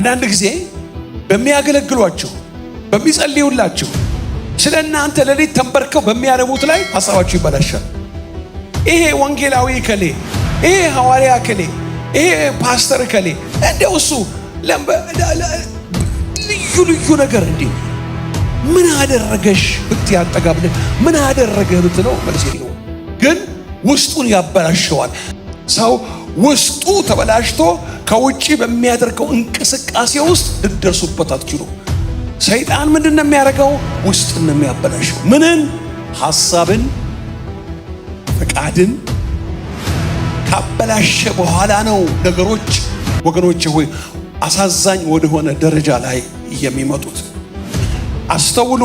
አንዳንድ ጊዜ በሚያገለግሏችሁ በሚጸልዩላችሁ ስለናንተ ለሊት ተንበርከው በሚያረቡት ላይ ሐሳባችሁ ይበላሻል። ይሄ ወንጌላዊ ከሌ፣ ይሄ ሐዋርያ ከሌ፣ ይሄ ፓስተር ከሌ እንደው እሱ ልዩ ነገር እንዴ ምን አደረገሽ ብትያጠጋብለ ምን አደረገ ብትለው መልስ የለውም። ግን ውስጡን ያበላሸዋል። ሰው ውስጡ ተበላሽቶ ከውጪ በሚያደርገው እንቅስቃሴ ውስጥ ልትደርሱበት አትችሉ። ሰይጣን ምንድነው የሚያደርገው? ውስጥን ነው የሚያበላሸው። ምንን? ሐሳብን፣ ፈቃድን ካበላሸ በኋላ ነው ነገሮች ወገኖች ሆይ አሳዛኝ ወደሆነ ደረጃ ላይ የሚመጡት። አስተውሉ።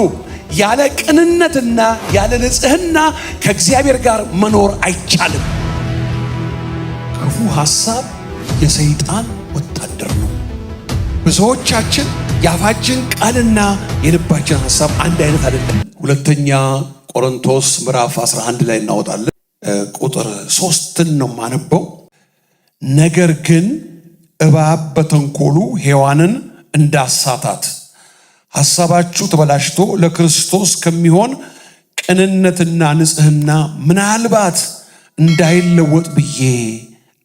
ያለ ቅንነትና ያለ ንጽህና ከእግዚአብሔር ጋር መኖር አይቻልም። ክፉ ሐሳብ የሰይጣን ወታደር ነው። ብዙዎቻችን የአፋችን ቃልና የልባችን ሐሳብ አንድ አይነት አይደለም። ሁለተኛ ቆሮንቶስ ምዕራፍ 11 ላይ እናወጣለን። ቁጥር 3 ነው ማነበው። ነገር ግን እባብ በተንኮሉ ሔዋንን እንዳሳታት ሐሳባችሁ ተበላሽቶ ለክርስቶስ ከሚሆን ቅንነትና ንጽህና ምናልባት እንዳይለወጥ ብዬ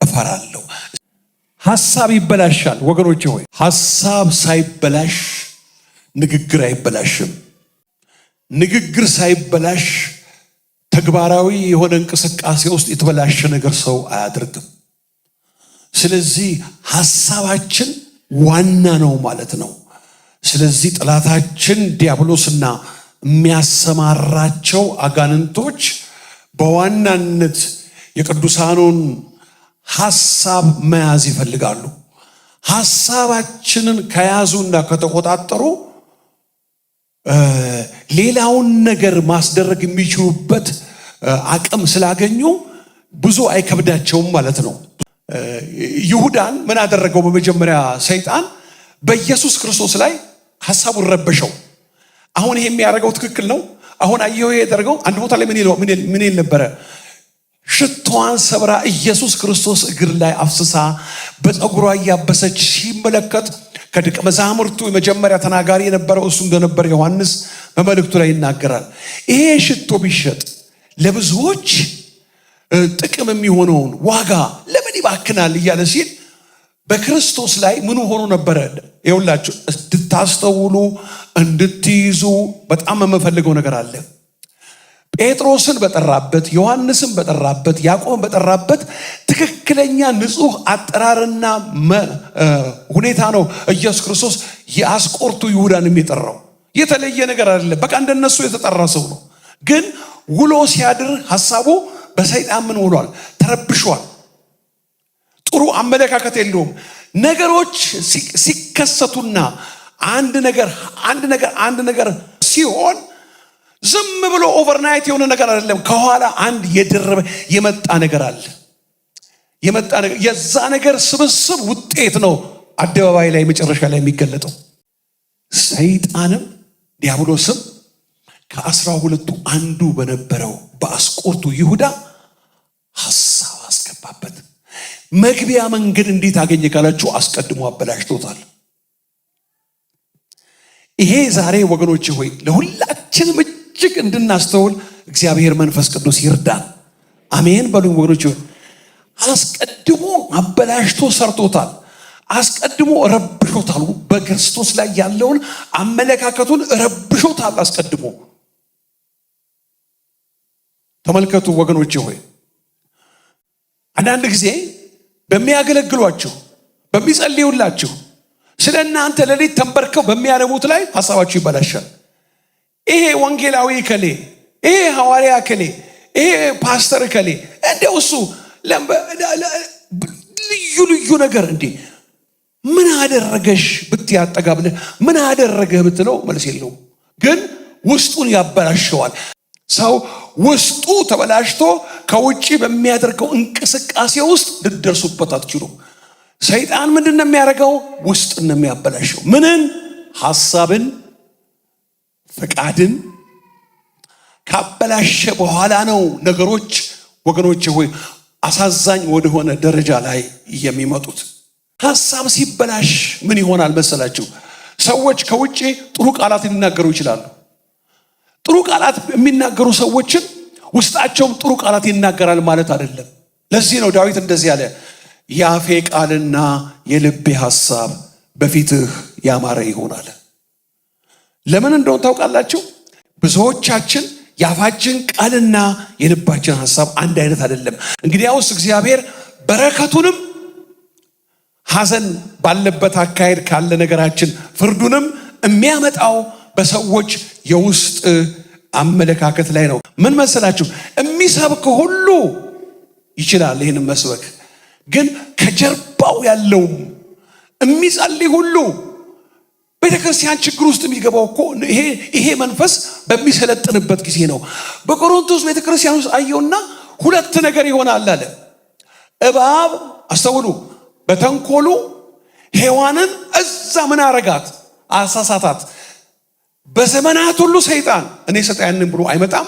እፈራለሁ። ሐሳብ ይበላሻል ወገኖቼ ሆይ። ሐሳብ ሳይበላሽ ንግግር አይበላሽም። ንግግር ሳይበላሽ ተግባራዊ የሆነ እንቅስቃሴ ውስጥ የተበላሸ ነገር ሰው አያደርግም። ስለዚህ ሐሳባችን ዋና ነው ማለት ነው። ስለዚህ ጠላታችን ዲያብሎስና የሚያሰማራቸው አጋንንቶች በዋናነት የቅዱሳኑን ሐሳብ መያዝ ይፈልጋሉ። ሐሳባችንን ከያዙና ከተቆጣጠሩ ሌላውን ነገር ማስደረግ የሚችሉበት አቅም ስላገኙ ብዙ አይከብዳቸውም ማለት ነው። ይሁዳን ምን አደረገው? በመጀመሪያ ሰይጣን በኢየሱስ ክርስቶስ ላይ ሐሳቡን ረበሸው። አሁን ይሄ የሚያደርገው ትክክል ነው። አሁን አየሁ ያደረገው አንድ ቦታ ላይ ምን ይል ነበረ? ሽቷን ሰብራ ኢየሱስ ክርስቶስ እግር ላይ አፍስሳ በፀጉሯ እያበሰች ሲመለከት ከደቀ መዛሙርቱ የመጀመሪያ ተናጋሪ የነበረው እሱ እንደነበር ዮሐንስ በመልእክቱ ላይ ይናገራል። ይሄ ሽቶ ቢሸጥ ለብዙዎች ጥቅም የሚሆነውን ዋጋ ለምን ይባክናል እያለ ሲል በክርስቶስ ላይ ምን ሆኖ ነበረ? ይኸውላችሁ እንድታስተውሉ እንድትይዙ በጣም የምፈልገው ነገር አለ። ጴጥሮስን በጠራበት፣ ዮሐንስን በጠራበት፣ ያዕቆብን በጠራበት ትክክለኛ ንጹህ አጠራርና ሁኔታ ነው ኢየሱስ ክርስቶስ የአስቆርቱ ይሁዳን የሚጠራው። የተለየ ነገር አይደለም። በቃ እንደነሱ የተጠራ ሰው ነው። ግን ውሎ ሲያድር ሐሳቡ በሰይጣን ምን ውሏል? ተረብሿል። ጥሩ አመለካከት የለውም። ነገሮች ሲከሰቱና አንድ ነገር ሲሆን ዝም ብሎ ኦቨርናይት የሆነ ነገር አይደለም። ከኋላ አንድ የደረበ የመጣ ነገር አለ። የዛ ነገር ስብስብ ውጤት ነው አደባባይ ላይ መጨረሻ ላይ የሚገለጠው። ሰይጣንም ዲያብሎስም ከ12ቱ አንዱ በነበረው በአስቆርቱ ይሁዳ ሐሳብ አስገባበት። መግቢያ መንገድ እንዴት አገኘ ካላችሁ አስቀድሞ አበላሽቶታል። ይሄ ዛሬ ወገኖች ሆይ ለሁላችንም እጅግ እንድናስተውል እግዚአብሔር መንፈስ ቅዱስ ይርዳን። አሜን በሉኝ ወገኖች ሆይ። አስቀድሞ አበላሽቶ ሰርቶታል። አስቀድሞ ረብሾታል። በክርስቶስ ላይ ያለውን አመለካከቱን ረብሾታል አስቀድሞ። ተመልከቱ ወገኖች ሆይ አንዳንድ ጊዜ በሚያገለግሏችሁ በሚጸልዩላችሁ ስለናንተ ለሊት ተንበርከው በሚያረቡት ላይ ሐሳባችሁ ይበላሻል። ይሄ ወንጌላዊ ከሌ፣ ይሄ ሐዋርያ ከሌ፣ ይሄ ፓስተር ከሌ እንደው እሱ ልዩ ነገር እንዴ ምን አደረገሽ ብትያጠጋብለ ምን አደረገ ብትለው መልስ የለውም። ግን ውስጡን ያበላሸዋል። ሰው ውስጡ ተበላሽቶ ከውጪ በሚያደርገው እንቅስቃሴ ውስጥ ልትደርሱበት አትችሉ። ሰይጣን ምንድነው የሚያደርገው? ውስጥን ነው የሚያበላሸው። ምንን? ሐሳብን፣ ፈቃድን ካበላሸ በኋላ ነው ነገሮች ወገኖች ሆይ አሳዛኝ ወደሆነ ደረጃ ላይ የሚመጡት። ሐሳብ ሲበላሽ ምን ይሆናል መሰላችሁ? ሰዎች ከውጪ ጥሩ ቃላት ሊናገሩ ይችላሉ። ጥሩ ቃላት የሚናገሩ ሰዎችን ውስጣቸውም ጥሩ ቃላት ይናገራል ማለት አይደለም። ለዚህ ነው ዳዊት እንደዚህ ያለ፣ የአፌ ቃልና የልቤ ሐሳብ በፊትህ ያማረ ይሆናል። ለምን እንደሆነ ታውቃላችሁ? ብዙዎቻችን የአፋችን ቃልና የልባችን ሐሳብ አንድ አይነት አይደለም። እንግዲያውስ እግዚአብሔር በረከቱንም ሐዘን ባለበት አካሄድ ካለ ነገራችን ፍርዱንም የሚያመጣው በሰዎች የውስጥ አመለካከት ላይ ነው። ምን መሰላችሁ? የሚሰብክ ሁሉ ይችላል ይህንን መስበክ፣ ግን ከጀርባው ያለው የሚጸልይ ሁሉ ቤተክርስቲያን ችግር ውስጥ የሚገባው እኮ ይሄ መንፈስ በሚሰለጥንበት ጊዜ ነው። በቆሮንቶስ ቤተክርስቲያን ውስጥ አየውና ሁለት ነገር ይሆናል አለ። እባብ አስተውሉ፣ በተንኮሉ ሔዋንን እዛ ምን አረጋት? አሳሳታት። በዘመናት ሁሉ ሰይጣን እኔ ሰጣያንን ብሎ አይመጣም፣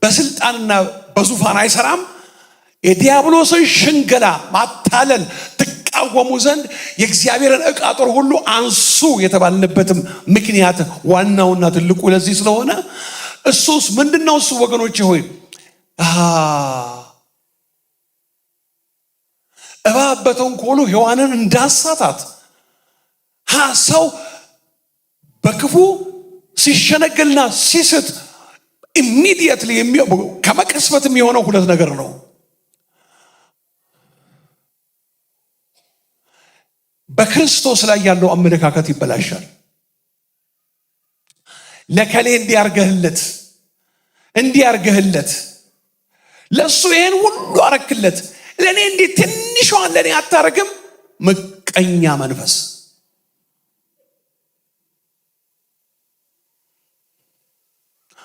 በስልጣንና በዙፋን አይሰራም። የዲያብሎስን ሽንገላ ማታለል ትቃወሙ ዘንድ የእግዚአብሔርን ዕቃ ጦር ሁሉ አንሱ የተባልንበትም ምክንያት ዋናውና ትልቁ ለዚህ ስለሆነ እሱስ ምንድነው? እሱ ወገኖቼ ሆይ እባብ በተንኮሉ ሔዋንን እንዳሳታት ሰው በክፉ ሲሸነገልና ሲስት ኢሚዲየትሊ ከመቀስበት የሚሆነው ሁለት ነገር ነው። በክርስቶስ ላይ ያለው አመለካከት ይበላሻል። ለከሌ እንዲያርገህለት ለሱ ይሄን ሁሉ አረክለት፣ ለኔ እንዴት ትንሿን ለኔ አታረግም? ምቀኛ መንፈስ።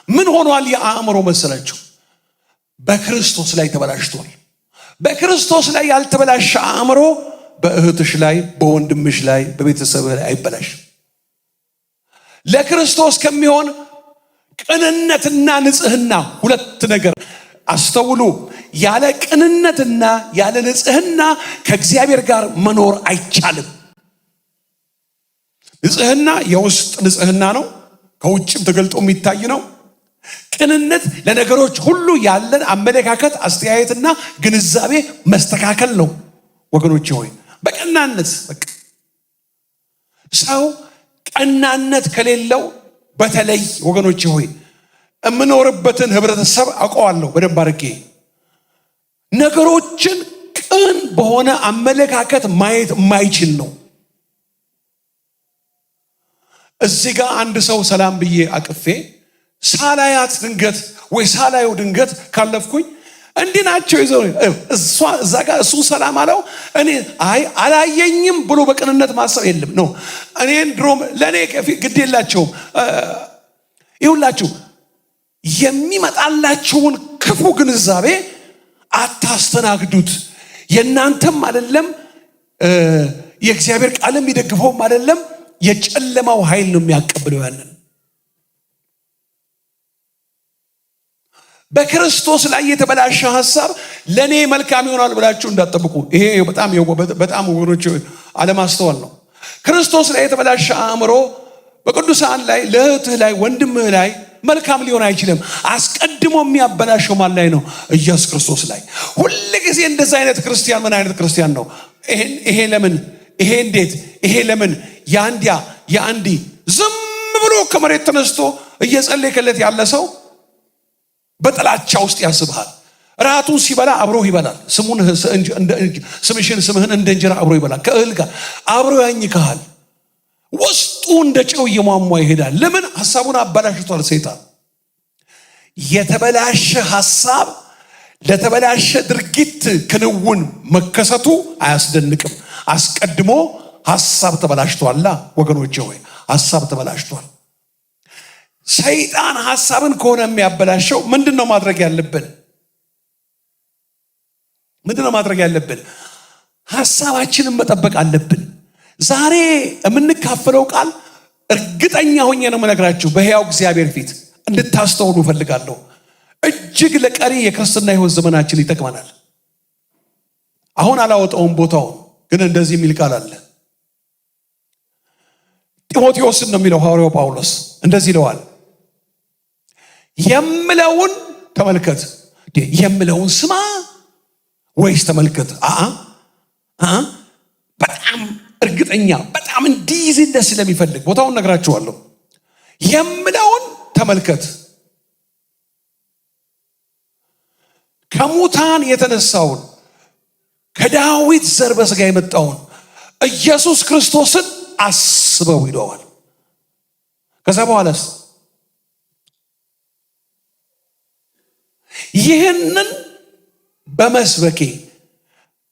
ምን ሆኗል? የአእምሮ መሰላችሁ በክርስቶስ ላይ ተበላሽቷል። በክርስቶስ ላይ ያልተበላሸ አእምሮ በእህትሽ ላይ፣ በወንድምሽ ላይ፣ በቤተሰብህ ላይ አይበላሽም። ለክርስቶስ ከሚሆን ቅንነትና ንጽህና ሁለት ነገር አስተውሉ። ያለ ቅንነትና ያለ ንጽህና ከእግዚአብሔር ጋር መኖር አይቻልም። ንጽህና የውስጥ ንጽህና ነው፣ ከውጭም ተገልጦ የሚታይ ነው። ቅንነት ለነገሮች ሁሉ ያለን አመለካከት፣ አስተያየትና ግንዛቤ መስተካከል ነው። ወገኖቼ ሆይ በቀናነት ሰው ቀናነት ከሌለው በተለይ ወገኖቼ ሆይ የምኖርበትን ህብረተሰብ አውቀዋለሁ በደንብ አድርጌ። ነገሮችን ቅን በሆነ አመለካከት ማየት የማይችል ነው። እዚህ ጋር አንድ ሰው ሰላም ብዬ አቅፌ ሳላያት ድንገት ወይ ሳላየው ድንገት ካለፍኩኝ እንዲህ ናቸው ይዘው እዛ ጋር እሱ ሰላም አለው፣ እኔ አላየኝም ብሎ በቅንነት ማሰብ የለም ነው። እኔን ድሮም ለእኔ ግድ የላቸውም። ይሁላችሁ የሚመጣላችሁን ክፉ ግንዛቤ አታስተናግዱት። የእናንተም አይደለም፣ የእግዚአብሔር ቃልም የሚደግፈውም አይደለም። የጨለማው ኃይል ነው የሚያቀብለው ያንን። በክርስቶስ ላይ የተበላሸ ሐሳብ ለኔ መልካም ይሆናል ብላችሁ እንዳትጠብቁ። ይሄ በጣም ወገኖች አለማስተዋል ነው። ክርስቶስ ላይ የተበላሸ አእምሮ በቅዱሳን ላይ፣ ለእህትህ ላይ፣ ወንድምህ ላይ መልካም ሊሆን አይችልም። አስቀድሞ የሚያበላሸው ማን ላይ ነው? ኢየሱስ ክርስቶስ ላይ። ሁል ጊዜ እንደዛ አይነት ክርስቲያን ምን አይነት ክርስቲያን ነው? ይሄ ለምን፣ ይሄ እንዴት፣ ይሄ ለምን፣ የአንዲ ዝም ብሎ ከመሬት ተነስቶ እየጸለየከለት ያለ ሰው በጥላቻ ውስጥ ያስብሃል። ራቱን ሲበላ አብሮህ ይበላል። ስምህን እንደ እንጀራ አብሮ ይበላል። ከእህል ጋር አብሮ ያኝክሃል። ውስጡ እንደ ጨው እየሟሟ ይሄዳል። ለምን? ሐሳቡን አበላሽቷል ሰይጣን። የተበላሸ ሐሳብ ለተበላሸ ድርጊት ክንውን መከሰቱ አያስደንቅም። አስቀድሞ ሐሳብ ተበላሽቷላ ወገኖቼ ሆይ፣ ሐሳብ ተበላሽቷል። ሰይጣን ሐሳብን ከሆነ የሚያበላሸው ምንድነው ማድረግ ያለብን? ሐሳባችንን መጠበቅ አለብን። ዛሬ የምንካፈለው ቃል እርግጠኛ ሆኜ ነው የምነግራችሁ፣ በሕያው እግዚአብሔር ፊት እንድታስተውሉ እፈልጋለሁ። እጅግ ለቀሪ የክርስትና ሕይወት ዘመናችን ይጠቅመናል። አሁን አላወጣውም ቦታውን፣ ግን እንደዚህ የሚል ቃል አለ። ጢሞቴዎስን ነው የሚለው ሐዋርያው ጳውሎስ እንደዚህ ይለዋል፣ የምለውን ተመልከት። የምለውን ስማ ወይስ ተመልከት? በጣም እርግጠኛ በጣም እንዲይዝለት ስለሚፈልግ ቦታውን ነግራችኋለሁ። የምለውን ተመልከት፣ ከሙታን የተነሳውን ከዳዊት ዘር በሥጋ የመጣውን ኢየሱስ ክርስቶስን አስበው ይለዋል። ከዛ በኋላስ ይህንን በመስበኬ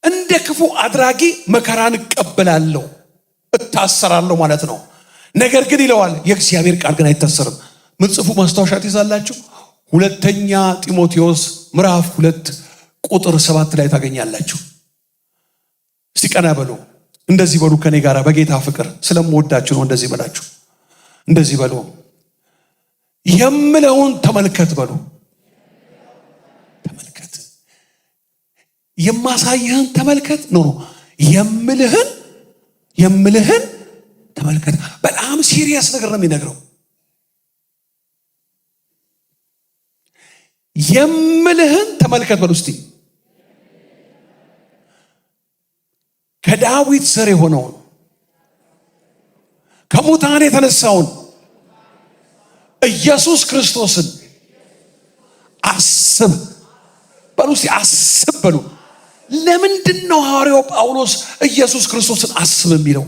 እንደ ክፉ አድራጊ መከራን እቀበላለሁ፣ እታሰራለሁ ማለት ነው። ነገር ግን ይለዋል የእግዚአብሔር ቃል ግን አይታሰርም። ምጽፉ ማስታወሻ ትይዛላችሁ። ሁለተኛ ጢሞቴዎስ ምዕራፍ 2 ቁጥር 7 ላይ ታገኛላችሁ። እስቲ ቀና በሉ፣ እንደዚህ በሉ ከኔ ጋር በጌታ ፍቅር ስለምወዳችሁ ነው እንደዚህ በላችሁ። እንደዚህ በሉ፣ የምለውን ተመልከት በሉ። ተመልከት፣ የማሳይህን ተመልከት ነው። የምልህን ተመልከት። በጣም ሲሪየስ ነገር ነው የሚነግረው። የምልህን ተመልከት በሉ እስቲ። ከዳዊት ዘር የሆነውን ከሙታን የተነሳውን ኢየሱስ ክርስቶስን አስብ በሉ እስቲ። አስብ በሉ። ለምንድን ነው ሐዋርያው ጳውሎስ ኢየሱስ ክርስቶስን አስብ የሚለው?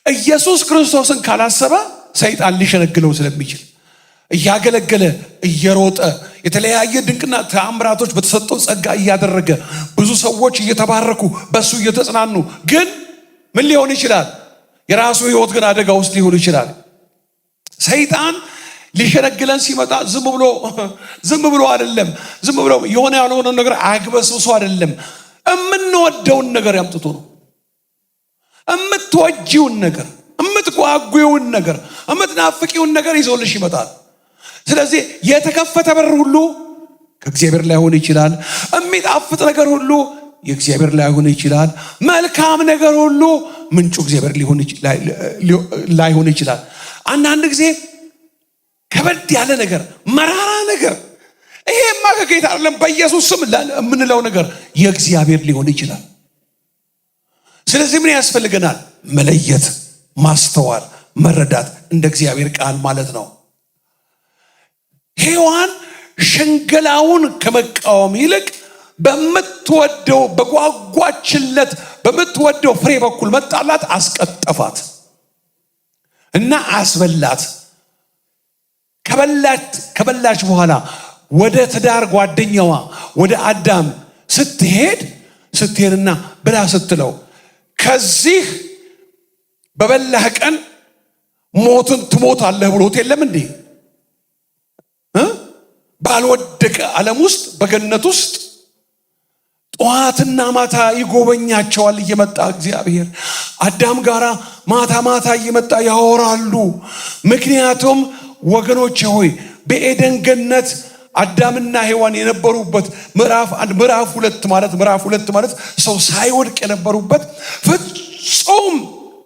ኢየሱስ ክርስቶስን ካላሰበ ሰይጣን ሊሸነግለው ስለሚችል እያገለገለ እየሮጠ የተለያየ ድንቅና ተአምራቶች በተሰጠው ጸጋ እያደረገ ብዙ ሰዎች እየተባረኩ በሱ እየተጽናኑ፣ ግን ምን ሊሆን ይችላል? የራሱ ሕይወት ግን አደጋ ውስጥ ሊሆን ይችላል። ሰይጣን ሊሸነግለን ሲመጣ ዝም ብሎ አይደለም፣ ዝም ብሎ የሆነ ያልሆነ ነገር አግበስብሶ አይደለም። የምንወደውን ነገር ያምጥቶ ነው። የምትወጂውን ነገር፣ የምትጓጉውን ነገር፣ የምትናፍቂውን ነገር ይዞልሽ ይመጣል። ስለዚህ የተከፈተ በር ሁሉ ከእግዚአብሔር ላይሆን ይችላል። የሚጣፍጥ ነገር ሁሉ የእግዚአብሔር ላይሆን ይችላል። መልካም ነገር ሁሉ ምንጩ እግዚአብሔር ላይሆን ይችላል። አንዳንድ ጊዜ ከበድ ያለ ነገር፣ መራራ ነገር፣ ይሄማ ከጌታ አይደለም በኢየሱስ ስም የምንለው ነገር የእግዚአብሔር ሊሆን ይችላል። ስለዚህ ምን ያስፈልገናል? መለየት፣ ማስተዋል፣ መረዳት እንደ እግዚአብሔር ቃል ማለት ነው። ሔዋን ሽንገላውን ከመቃወም ይልቅ በምትወደው በጓጓችለት በምትወደው ፍሬ በኩል መጣላት፣ አስቀጠፋት እና አስበላት። ከበላች በኋላ ወደ ትዳር ጓደኛዋ ወደ አዳም ስትሄድና ብላ ስትለው ከዚህ በበላህ ቀን ሞትን ትሞታለህ ብሎት የለም እንዴ? ባልወደቀ ዓለም ውስጥ በገነት ውስጥ ጠዋትና ማታ ይጎበኛቸዋል እየመጣ እግዚአብሔር አዳም ጋራ ማታ ማታ እየመጣ ያወራሉ። ምክንያቱም ወገኖቼ ሆይ በኤደን ገነት አዳምና ሔዋን የነበሩበት ምዕራፍ ሁለት ማለት ሰው ሳይወድቅ የነበሩበት ፍጹም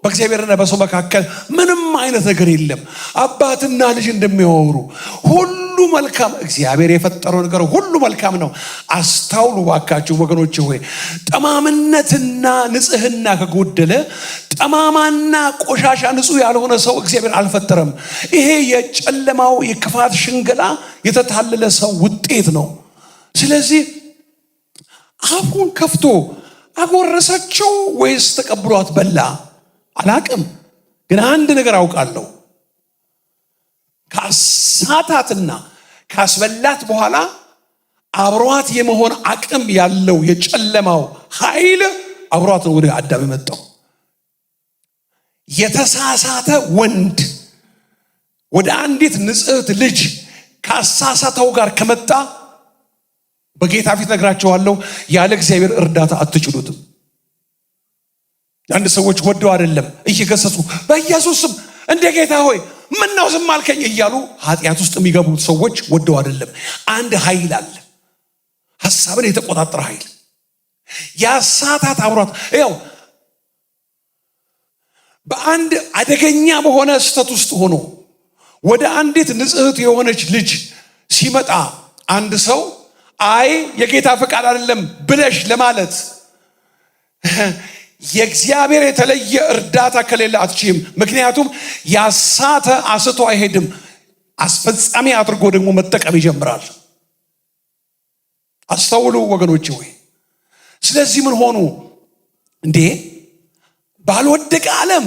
በእግዚአብሔርና በሰው መካከል ምንም አይነት ነገር የለም። አባትና ልጅ እንደሚያወሩ ሁሉ መልካም፣ እግዚአብሔር የፈጠረው ነገር ሁሉ መልካም ነው። አስታውሉ ባካችሁ ወገኖች ሆይ፣ ጠማምነትና ንጽህና ከጎደለ ጠማማና ቆሻሻ ንጹህ ያልሆነ ሰው እግዚአብሔር አልፈጠረም። ይሄ የጨለማው የክፋት ሽንገላ የተታለለ ሰው ውጤት ነው። ስለዚህ አፉን ከፍቶ አጎረሰችው ወይስ ተቀብሏት በላ? አላቅም። ግን አንድ ነገር አውቃለሁ፣ ካሳታትና ካስበላት በኋላ አብሯት የመሆን አቅም ያለው የጨለማው ኃይል አብሯት ነው ወደ አዳም የመጣው። የተሳሳተ ወንድ ወደ አንዲት ንጽሕት ልጅ ካሳሳተው ጋር ከመጣ በጌታ ፊት ነግራቸዋለሁ፣ ያለ እግዚአብሔር እርዳታ አትችሉትም። አንድ ሰዎች ወደው አይደለም እየገሰጹ በኢየሱስም እንደ ጌታ ሆይ ምን ነው ዝም አልከኝ እያሉ ኃጢአት ውስጥ የሚገቡት ሰዎች ወደው አይደለም። አንድ ኃይል አለ፣ ሐሳብን የተቆጣጠረ ኃይል። ያሳታት አብሯት ይኸው በአንድ አደገኛ በሆነ ስተት ውስጥ ሆኖ ወደ አንዲት ንጽሕት የሆነች ልጅ ሲመጣ አንድ ሰው አይ የጌታ ፈቃድ አይደለም ብለሽ ለማለት የእግዚአብሔር የተለየ እርዳታ ከሌለ አትችይም። ምክንያቱም ያሳተ አስቶ አይሄድም፣ አስፈጻሚ አድርጎ ደግሞ መጠቀም ይጀምራል። አስተውሉ ወገኖች ሆይ። ስለዚህ ምን ሆኑ እንዴ? ባልወደቀ ዓለም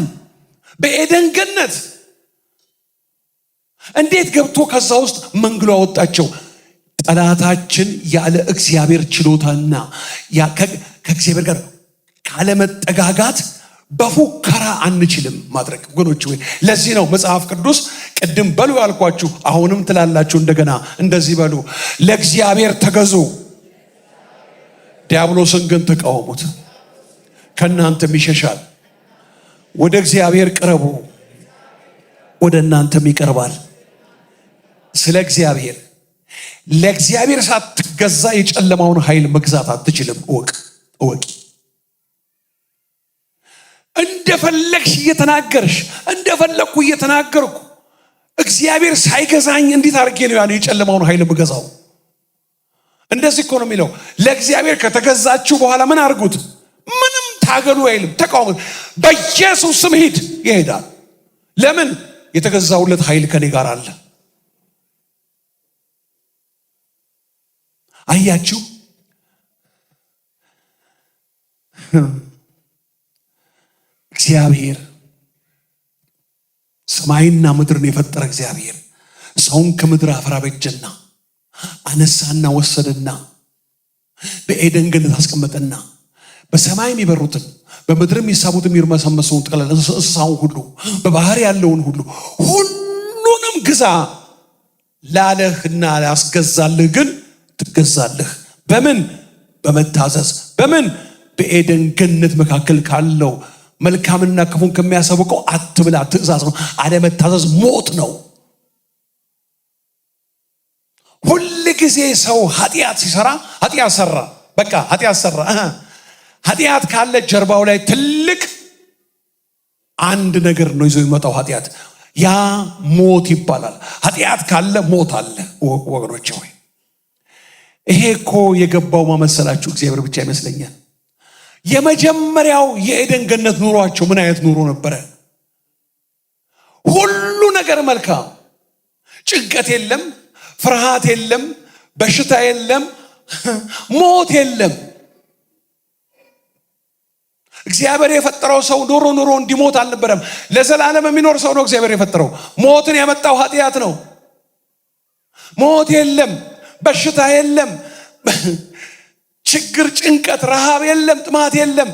በኤደን ገነት እንዴት ገብቶ ከዛ ውስጥ መንግሎ አወጣቸው? ጠላታችን ያለ እግዚአብሔር ችሎታና ከእግዚአብሔር ጋር ካለመጠጋጋት በፉከራ አንችልም ማድረግ ወገኖች ሆይ። ለዚህ ነው መጽሐፍ ቅዱስ ቅድም በሉ ያልኳችሁ አሁንም ትላላችሁ እንደገና እንደዚህ በሉ፣ ለእግዚአብሔር ተገዙ፣ ዲያብሎስን ግን ተቃወሙት፣ ከእናንተም ይሸሻል። ወደ እግዚአብሔር ቅረቡ፣ ወደ እናንተም ይቀርባል። ስለ እግዚአብሔር ለእግዚአብሔር ሳትገዛ የጨለማውን ኃይል መግዛት አትችልም። እወቂ። እንደፈለግሽ እየተናገርሽ እንደፈለግኩ እየተናገርኩ እግዚአብሔር ሳይገዛኝ እንዴት አድርጌ ነው ያን የጨለማውን ኃይል ምገዛው? እንደዚህ እኮ ነው የሚለው። ለእግዚአብሔር ከተገዛችሁ በኋላ ምን አድርጉት? ምንም ታገሉ አይልም፣ ተቃወሙት። በኢየሱስ ስም ሂድ፣ ይሄዳል። ለምን? የተገዛውለት ኃይል ከኔ ጋር አለ። አያችሁ፣ እግዚአብሔር ሰማይና ምድርን የፈጠረ እግዚአብሔር ሰውን ከምድር አፈር አበጀና አነሳና ወሰደና በኤደን ገነት አስቀመጠና በሰማይ የሚበሩትን በምድርም የሚሳቡትን የሚርመሰመሰውን ጠቅላላ እንስሳውን ሁሉ በባህር ያለውን ሁሉ ሁሉንም ግዛ ላለህና ላስገዛልህ ግን ትገዛለህ። በምን? በመታዘዝ። በምን? በኤደን ገነት መካከል ካለው መልካምና ክፉን ከሚያሳውቀው አትብላ ትእዛዝ ነው። አለመታዘዝ ሞት ነው። ሁል ጊዜ ሰው ኃጢአት ሲሰራ ኃጢአት ሰራ፣ በቃ ኃጢአት ሰራ። ኃጢአት ካለ ጀርባው ላይ ትልቅ አንድ ነገር ነው ይዞ የሚመጣው ኃጢአት። ያ ሞት ይባላል። ኃጢአት ካለ ሞት አለ ወገኖች ሆይ። ይሄ እኮ የገባው ማመሰላችሁ እግዚአብሔር ብቻ ይመስለኛል። የመጀመሪያው የኤደን ገነት ኑሯቸው ምን አይነት ኑሮ ነበረ? ሁሉ ነገር መልካም፣ ጭንቀት የለም፣ ፍርሃት የለም፣ በሽታ የለም፣ ሞት የለም። እግዚአብሔር የፈጠረው ሰው ኑሮ እንዲሞት አልነበረም። ለዘላለም የሚኖር ሰው ነው እግዚአብሔር የፈጠረው። ሞትን ያመጣው ኃጢአት ነው። ሞት የለም፣ በሽታ የለም፣ ችግር፣ ጭንቀት፣ ረሃብ የለም፣ ጥማት የለም።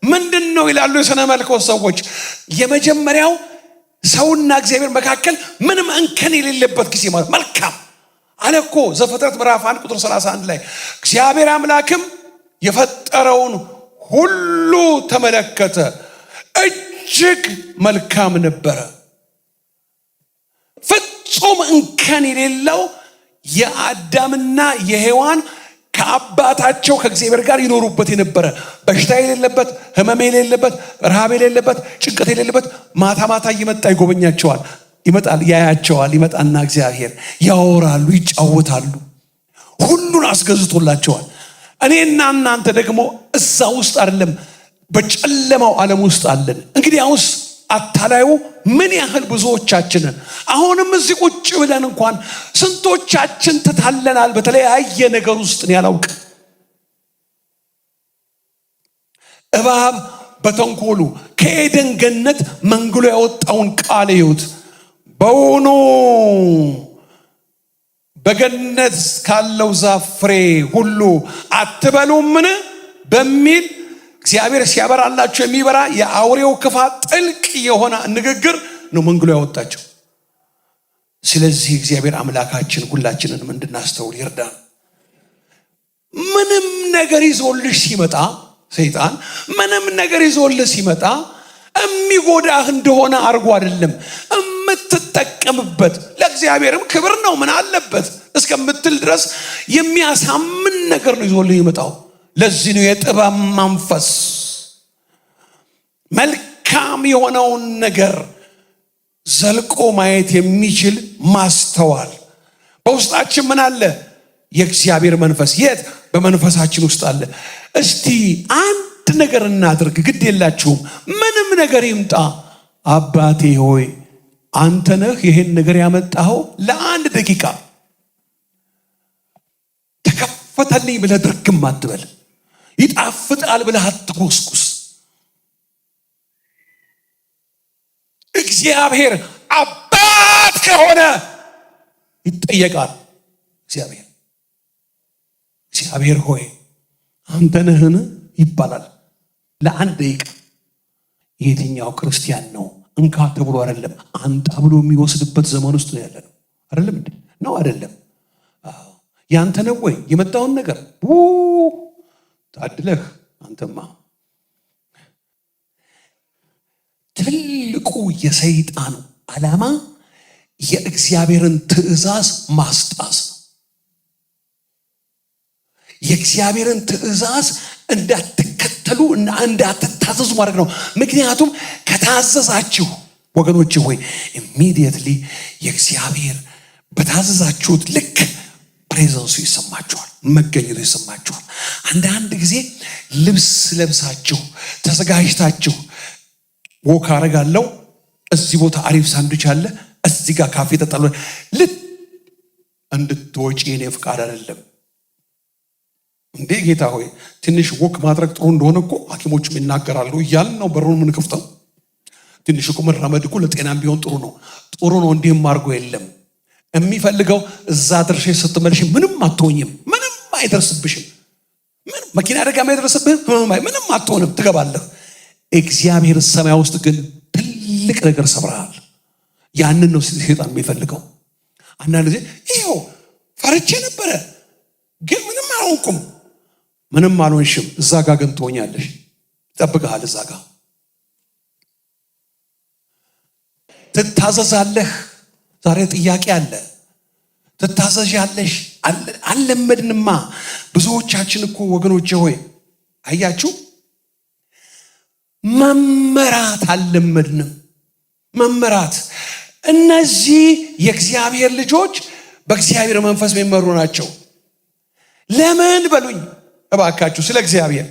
ምንድን ነው ይላሉ የሥነ መለኮት ሰዎች? የመጀመሪያው ሰውና እግዚአብሔር መካከል ምንም እንከን የሌለበት ጊዜ ማለት መልካም አለ እኮ ዘፍጥረት ምዕራፍ 1 ቁጥር 31 ላይ እግዚአብሔር አምላክም የፈጠረውን ሁሉ ተመለከተ፣ እጅግ መልካም ነበረ። ፍጹም እንከን የሌለው የአዳምና የሔዋን ከአባታቸው ከእግዚአብሔር ጋር ይኖሩበት የነበረ በሽታ የሌለበት፣ ህመም የሌለበት፣ ረሃብ የሌለበት፣ ጭንቀት የሌለበት። ማታ ማታ እየመጣ ይጎበኛቸዋል፣ ይመጣል፣ ያያቸዋል። ይመጣና እግዚአብሔር ያወራሉ፣ ይጫወታሉ። ሁሉን አስገዝቶላቸዋል። እኔና እናንተ ደግሞ እዛ ውስጥ አይደለም፣ በጨለማው ዓለም ውስጥ አለን። እንግዲህ አሁንስ አታላዩ ምን ያህል ብዙዎቻችንን አሁንም እዚህ ቁጭ ብለን እንኳን ስንቶቻችን ተታለናል በተለያየ ነገር ውስጥ ያላውቅ እባብ በተንኮሉ ከኤደን ገነት መንግሎ ያወጣውን ቃል ይሁት በውኑ በገነት ካለው ዛፍ ፍሬ ሁሉ አትበሉምን በሚል እግዚአብሔር ሲያበራላችሁ የሚበራ የአውሬው ክፋት ጥልቅ የሆነ ንግግር ነው መንግሎ ያወጣቸው። ስለዚህ እግዚአብሔር አምላካችን ሁላችንን እንድናስተውል ይርዳን። ምንም ነገር ይዞልሽ ሲመጣ ሰይጣን ምንም ነገር ይዞልሽ ሲመጣ የሚጎዳህ እንደሆነ አርጎ አይደለም የምትጠቀምበት፣ ለእግዚአብሔርም ክብር ነው ምን አለበት እስከምትል ድረስ የሚያሳምን ነገር ነው ይዞልህ ይመጣው። ለዚህ ነው የጥበብ መንፈስ መልካም የሆነውን ነገር ዘልቆ ማየት የሚችል ማስተዋል። በውስጣችን ምን አለ? የእግዚአብሔር መንፈስ። የት? በመንፈሳችን ውስጥ አለ። እስቲ አንድ ነገር እናድርግ፣ ግድ የላችሁም ምንም ነገር ይምጣ። አባቴ ሆይ አንተ ነህ ይሄን ነገር ያመጣኸው። ለአንድ ደቂቃ ተከፈተልኝ ብለህ ድርግም አትበል። ይጣፍጣል ብለህ አትጎስቁስ። እግዚአብሔር አባት ከሆነ ይጠየቃል። እግዚአብሔር ሆይ አንተ ነህን ይባላል። ለአንድ ደቂቃ የትኛው ክርስቲያን ነው እንካ ተብሎ አይደለም አንተ ብሎ የሚወስድበት ዘመን ውስጥ ነው ያለነው? አይደለም እንዴ? ነው አይደለም? ያንተ ነው ወይ የመጣውን ነገር ታድለህ። አንተማ ትልቁ የሰይጣኑ ዓላማ የእግዚአብሔርን ትእዛዝ ማስጣስ ነው። የእግዚአብሔርን ትእዛዝ እንዳትከተሉ እና እንዳትታዘዙ ማድረግ ነው። ምክንያቱም ከታዘዛችሁ ወገኖች ሆይ ኢሚዲየትሊ የእግዚአብሔር በታዘዛችሁት ልክ ፕሬዘንሱ ይሰማችኋል፣ መገኘቱ ይሰማችኋል። አንዳንድ ጊዜ ልብስ ለብሳችሁ ተዘጋጅታችሁ ወክ አረጋለሁ፣ እዚህ ቦታ አሪፍ ሳንዱች አለ፣ እዚህ ጋር ካፌ ተጣሉ እንድትወጪ የኔ ፍቃድ አይደለም እንዴ ጌታ ሆይ ትንሽ ወክ ማድረግ ጥሩ እንደሆነ እኮ ሐኪሞችም ይናገራሉ እያልን ነው በሩን ምን ከፍተው። ትንሽ እኮ መራመድ እኮ ለጤናም ቢሆን ጥሩ ነው እንዲህም አድርጎ የለም የሚፈልገው እዛ ድርሼ ስትመልሽ ምንም አትሆኝም፣ ምንም አይደርስብሽም፣ ምንም መኪና አደጋ አይደርስብህም፣ ምንም አትሆንም፣ ትገባለህ። እግዚአብሔር ሰማይ ውስጥ ግን ትልቅ ነገር ሰብረሃል። ያንን ነው ሰይጣን የሚፈልገው። አንዳንድ ጊዜ ይኸው ፈርቼ ነበረ ግን ምንም አልሆንኩም፣ ምንም አልሆንሽም፣ እዛ ጋር ግን ትሆኛለሽ፣ ይጠብቅሃል። እዛ ጋር ትታዘዛለህ። ዛሬ ጥያቄ አለ። ትታዘዣለሽ? አልለመድንማ። ብዙዎቻችን እኮ ወገኖቼ ሆይ አያችሁ መመራት አልለመድንም። መመራት እነዚህ የእግዚአብሔር ልጆች በእግዚአብሔር መንፈስ የሚመሩ ናቸው። ለምን በሉኝ እባካችሁ። ስለ እግዚአብሔር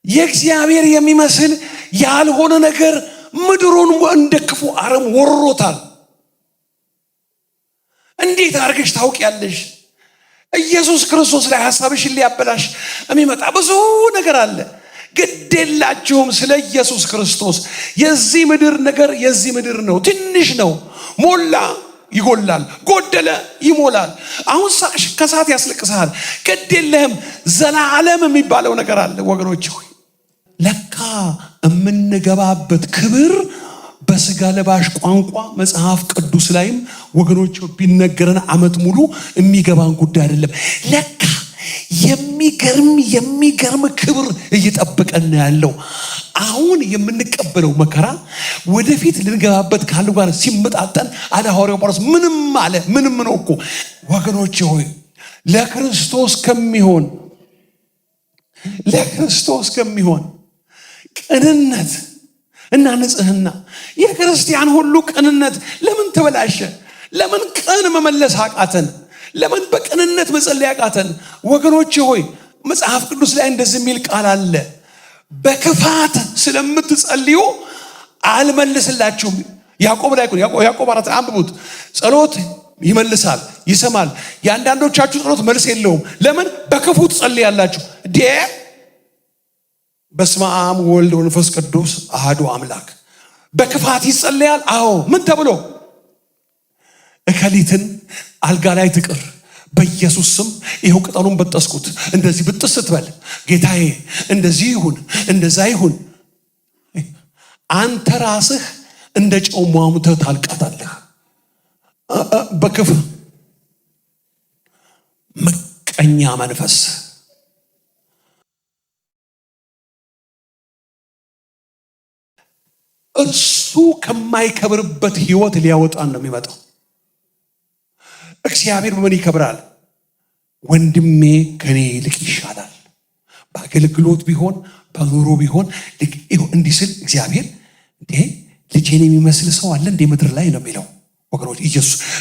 የእግዚአብሔር የሚመስል ያልሆነ ነገር ምድሩን እንደ ክፉ አረም ወሮታል። እንዴት አድርገሽ ታውቂያለሽ? ኢየሱስ ክርስቶስ ላይ ሐሳብሽን ሊያበላሽ የሚመጣ ብዙ ነገር አለ። ግዴላችሁም ስለ ኢየሱስ ክርስቶስ። የዚህ ምድር ነገር የዚህ ምድር ነው፣ ትንሽ ነው። ሞላ ይጎላል፣ ጎደለ ይሞላል። አሁን ከሰዓት ያስለቅስሃል፣ ግዴለህም። ዘላለም የሚባለው ነገር አለ ወገኖች ሆይ። ለካ የምንገባበት ክብር በስጋ ለባሽ ቋንቋ መጽሐፍ ቅዱስ ላይም ወገኖች ቢነገረን ዓመት ሙሉ የሚገባን ጉዳይ አይደለም። ለካ የሚገርም ክብር እየጠበቀን ያለው አሁን የምንቀበለው መከራ ወደፊት ልንገባበት ካለው ጋር ሲመጣጠን አለ ሐዋርያው ጳውሎስ። ምንም ነው እኮ ወገኖች ሆይ ለክርስቶስ ከሚሆን ቅንነት እና ንጽህና፣ የክርስቲያን ሁሉ ቅንነት ለምን ተበላሸ? ለምን ቅን መመለስ አቃተን? ለምን በቅንነት መጸለይ አቃተን? ወገኖች ሆይ መጽሐፍ ቅዱስ ላይ እንደዚህ የሚል ቃል አለ። በክፋት ስለምትጸልዩ አልመልስላችሁም። ያዕቆብ ላይ ያዕቆብ 4 አንብቡት። ጸሎት ይመልሳል፣ ይሰማል። የአንዳንዶቻችሁ ጸሎት መልስ የለውም። ለምን? በክፉ ትጸልያላችሁ። በስመ አብ ወወልድ ወመንፈስ ቅዱስ አሐዱ አምላክ። በክፋት ይጸለያል። አዎ ምን ተብሎ? እከሊትን አልጋ ላይ ትቅር፣ በኢየሱስ ስም ይኸው ቅጠሉን በጠስኩት። እንደዚህ ብጥስ ስትበል ጌታዬ እንደዚህ ይሁን እንደዛ ይሁን። አንተ ራስህ እንደ ጨው ሟሙተህ ታልቃታለህ። በክፍ ምቀኛ መንፈስ እርሱ ከማይከብርበት ህይወት ሊያወጣን ነው የሚመጣው። እግዚአብሔር በምን ይከብራል? ወንድሜ ከኔ ይልቅ ይሻላል። በአገልግሎት ቢሆን በኑሮ ቢሆን እንዲህ ስል እግዚአብሔር እንዴ ልጄን የሚመስል ሰው አለ እንዴ ምድር ላይ ነው የሚለው። ወገኖች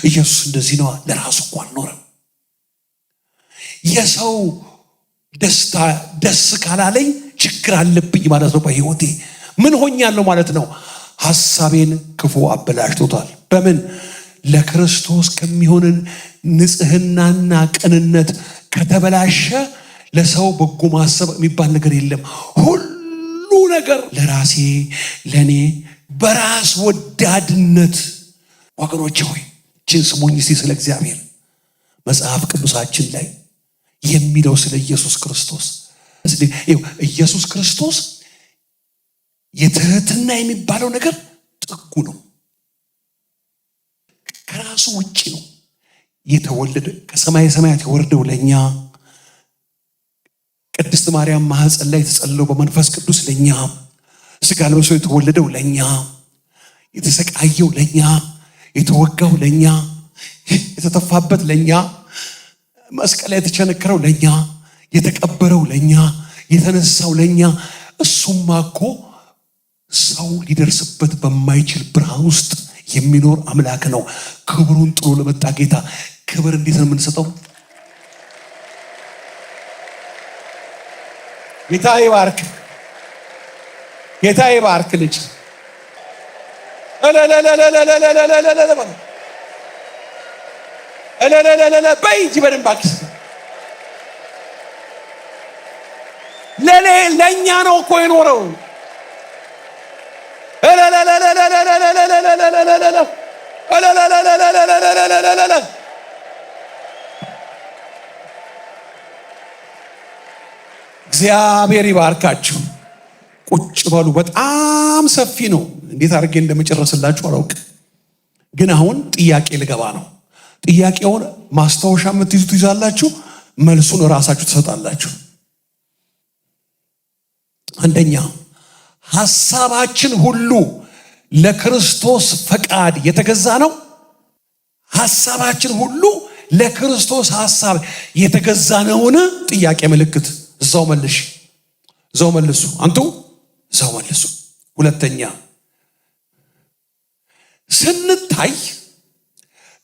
ኢየሱስ እንደዚህ ነው። ለራሱ እኮ አልኖረም። የሰው ደስታ ደስ ካላለኝ ችግር አለብኝ ማለት ነው። በህይወቴ ምን ሆኛለሁ ማለት ነው? ሐሳቤን ክፉ አበላሽቶታል። በምን? ለክርስቶስ ከሚሆንን ንጽህናና ቅንነት ከተበላሸ ለሰው በጎ ማሰብ የሚባል ነገር የለም። ሁሉ ነገር ለራሴ ለኔ በራስ ወዳድነት። ወገኖቼ ሆይ እችን ስሙኝ እስቲ። ስለ እግዚአብሔር መጽሐፍ ቅዱሳችን ላይ የሚለው ስለ ኢየሱስ ክርስቶስ ኢየሱስ ክርስቶስ የትህትና የሚባለው ነገር ጥጉ ነው። ከራሱ ውጪ ነው የተወለደ። ከሰማይ ሰማያት የወረደው ለኛ፣ ቅድስት ማርያም ማህፀን ላይ የተጸለለው በመንፈስ ቅዱስ ለኛ፣ ስጋ ለብሶ የተወለደው ለኛ፣ የተሰቃየው ለኛ፣ የተወጋው ለኛ፣ የተተፋበት ለኛ፣ መስቀል ላይ የተቸነከረው ለኛ፣ የተቀበረው ለኛ፣ የተነሳው ለኛ። እሱማ እኮ ሰው ሊደርስበት በማይችል ብርሃን ውስጥ የሚኖር አምላክ ነው። ክብሩን ጥሎ ለመጣ ጌታ ክብር እንዴት ነው የምንሰጠው? ጌታ ይባርክ፣ ጌታ ይባርክ። ልጅ በይ እንጂ በደንብ አክስ ለእኛ ነው እኮ የኖረው። እግዚአብሔር ይባርካችሁ። ቁጭ በሉ። በጣም ሰፊ ነው። እንዴት አድርጌ እንደመጨረስላችሁ አላውቅም። ግን አሁን ጥያቄ ልገባ ነው። ጥያቄውን ማስታወሻ የምትይዙ ትይዛላችሁ፣ መልሱን ራሳችሁ ትሰጣላችሁ። አንደኛ፣ ሐሳባችን ሁሉ ለክርስቶስ ፈቃድ የተገዛ ነው። ሐሳባችን ሁሉ ለክርስቶስ ሐሳብ የተገዛ ነውን? ጥያቄ ምልክት። እዛው መልሽ፣ እዛው መልሱ። አንቱ እዛው መልሱ። ሁለተኛ፣ ስንታይ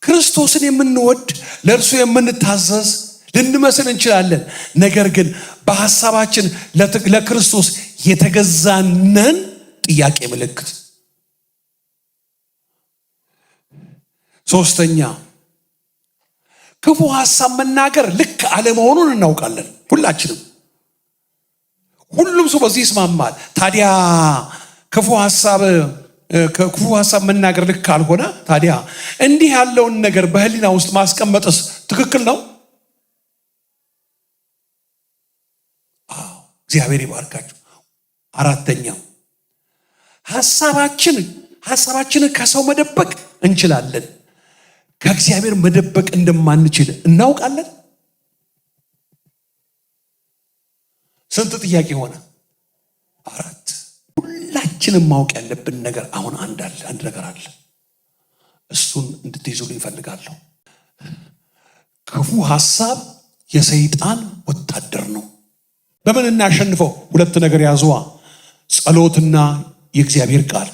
ክርስቶስን የምንወድ ለእርሱ የምንታዘዝ ልንመስል እንችላለን። ነገር ግን በሐሳባችን ለክርስቶስ የተገዛነን? ጥያቄ ምልክት። ሶስተኛ፣ ክፉ ሐሳብ መናገር ልክ አለመሆኑን እናውቃለን ሁላችንም። ሁሉም ሰው በዚህ ይስማማል። ታዲያ ክፉ ሐሳብ መናገር ልክ ካልሆነ ታዲያ እንዲህ ያለውን ነገር በህሊና ውስጥ ማስቀመጥስ ትክክል ነው? እግዚአብሔር ይባርካችሁ። አራተኛው፣ ሐሳባችንን ከሰው መደበቅ እንችላለን፣ ከእግዚአብሔር መደበቅ እንደማንችል እናውቃለን። ስንት ጥያቄ ሆነ? አራት። ሁላችንም ማወቅ ያለብን ነገር አሁን አንድ ነገር አለ። እሱን እንድትይዙልኝ እፈልጋለሁ። ክፉ ሐሳብ የሰይጣን ወታደር ነው። በምን እናሸንፈው? ሁለት ነገር ያዙዋ፣ ጸሎትና የእግዚአብሔር ቃል።